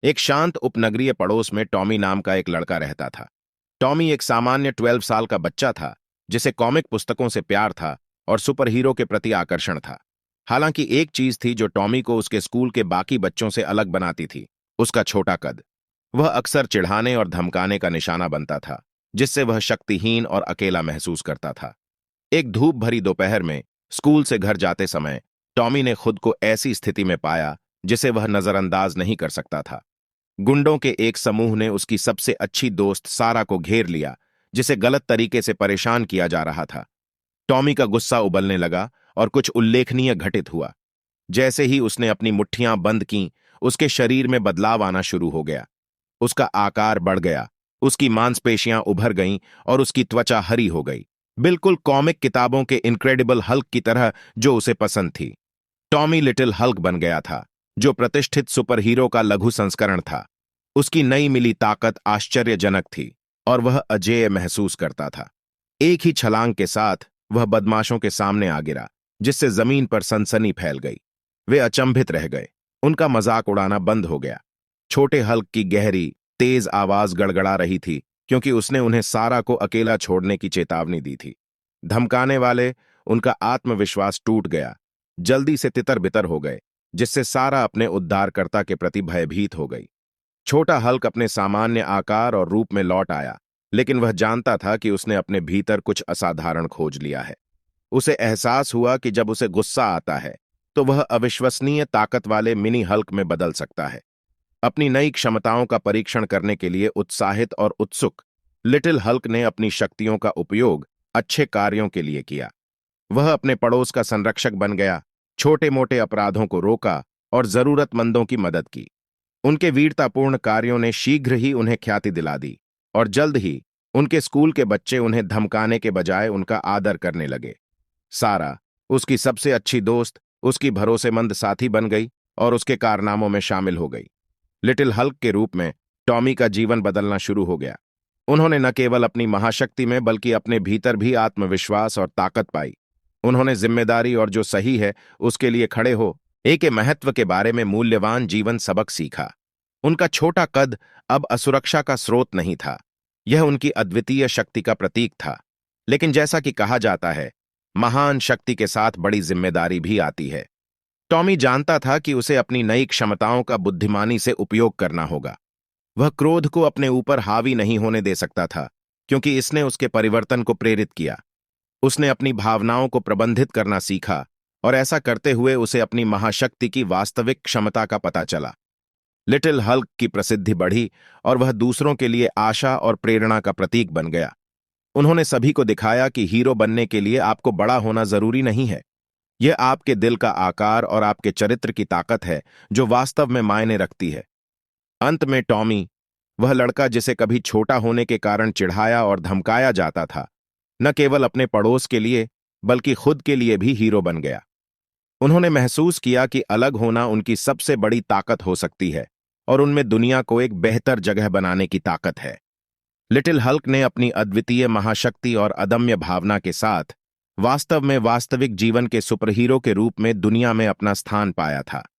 एक शांत उपनगरीय पड़ोस में टॉमी नाम का एक लड़का रहता था। टॉमी एक सामान्य 12 साल का बच्चा था, जिसे कॉमिक पुस्तकों से प्यार था और सुपर हीरो के प्रति आकर्षण था। हालांकि एक चीज थी जो टॉमी को उसके स्कूल के बाकी बच्चों से अलग बनाती थी, उसका छोटा कद। वह अक्सर चिढ़ाने और धमकाने का निशाना बनता था, जिससे वह शक्तिहीन और अकेला महसूस करता था। एक धूप भरी दोपहर में स्कूल से घर जाते समय टॉमी ने खुद को ऐसी स्थिति में पाया जिसे वह नजरअंदाज नहीं कर सकता था। गुंडों के एक समूह ने उसकी सबसे अच्छी दोस्त सारा को घेर लिया, जिसे गलत तरीके से परेशान किया जा रहा था। टॉमी का गुस्सा उबलने लगा और कुछ उल्लेखनीय घटित हुआ। जैसे ही उसने अपनी मुट्ठियां बंद कीं, उसके शरीर में बदलाव आना शुरू हो गया। उसका आकार बढ़ गया, उसकी मांसपेशियां उभर गईं और उसकी त्वचा हरी हो गई, बिल्कुल कॉमिक किताबों के इनक्रेडिबल हल्क की तरह जो उसे पसंद थी। टॉमी लिटिल हल्क बन गया था, जो प्रतिष्ठित सुपर हीरो का लघु संस्करण था। उसकी नई मिली ताकत आश्चर्यजनक थी और वह अजेय महसूस करता था। एक ही छलांग के साथ वह बदमाशों के सामने आ गिरा, जिससे जमीन पर सनसनी फैल गई। वे अचंभित रह गए, उनका मजाक उड़ाना बंद हो गया। छोटे हल्क की गहरी, तेज आवाज गड़गड़ा रही थी, क्योंकि उसने उन्हें सारा को अकेला छोड़ने की चेतावनी दी थी। धमकाने वाले, उनका आत्मविश्वास टूट गया, जल्दी से तितर-बितर हो गए, जिससे सारा अपने उद्धारकर्ता के प्रति भयभीत हो गई। छोटा हल्क अपने सामान्य आकार और रूप में लौट आया, लेकिन वह जानता था कि उसने अपने भीतर कुछ असाधारण खोज लिया है। उसे एहसास हुआ कि जब उसे गुस्सा आता है, तो वह अविश्वसनीय ताकत वाले मिनी हल्क में बदल सकता है। अपनी नई क्षमताओं का परीक्षण करने के लिए उत्साहित और उत्सुक, लिटिल हल्क ने अपनी शक्तियों का उपयोग अच्छे कार्यों के लिए किया। वह अपने पड़ोस का संरक्षक बन गया, छोटे-मोटे अपराधों को रोका और जरूरतमंदों की मदद की। उनके वीरतापूर्ण कार्यों ने शीघ्र ही उन्हें ख्याति दिला दी और जल्द ही उनके स्कूल के बच्चे उन्हें धमकाने के बजाय उनका आदर करने लगे। सारा, उसकी सबसे अच्छी दोस्त, उसकी भरोसेमंद साथी बन गई और उसके कारनामों में शामिल हो गई। लिटिल हल्क के रूप में टॉमी का जीवन बदलना शुरू हो गया। उन्होंने न केवल अपनी महाशक्ति में बल्कि अपने भीतर भी आत्मविश्वास और ताकत पाई। उन्होंने जिम्मेदारी और जो सही है उसके लिए खड़े हो एक महत्व के बारे में मूल्यवान जीवन सबक सीखा। उनका छोटा कद अब असुरक्षा का स्रोत नहीं था, यह उनकी अद्वितीय शक्ति का प्रतीक था। लेकिन जैसा कि कहा जाता है, महान शक्ति के साथ बड़ी जिम्मेदारी भी आती है। टॉमी जानता था कि उसे अपनी नई क्षमताओं का बुद्धिमानी से उपयोग करना होगा। वह क्रोध को अपने ऊपर हावी नहीं होने दे सकता था, क्योंकि इसने उसके परिवर्तन को प्रेरित किया। उसने अपनी भावनाओं को प्रबंधित करना सीखा और ऐसा करते हुए उसे अपनी महाशक्ति की वास्तविक क्षमता का पता चला। लिटिल हल्क की प्रसिद्धि बढ़ी और वह दूसरों के लिए आशा और प्रेरणा का प्रतीक बन गया। उन्होंने सभी को दिखाया कि हीरो बनने के लिए आपको बड़ा होना जरूरी नहीं है। यह आपके दिल का आकार और आपके चरित्र की ताकत है जो वास्तव में मायने रखती है। अंत में टॉमी, वह लड़का जिसे कभी छोटा होने के कारण चिढ़ाया और धमकाया जाता था, न केवल अपने पड़ोस के लिए बल्कि खुद के लिए भी हीरो बन गया। उन्होंने महसूस किया कि अलग होना उनकी सबसे बड़ी ताकत हो सकती है और उनमें दुनिया को एक बेहतर जगह बनाने की ताकत है। लिटिल हल्क ने अपनी अद्वितीय महाशक्ति और अदम्य भावना के साथ वास्तव में वास्तविक जीवन के सुपरहीरो के रूप में दुनिया में अपना स्थान पाया था।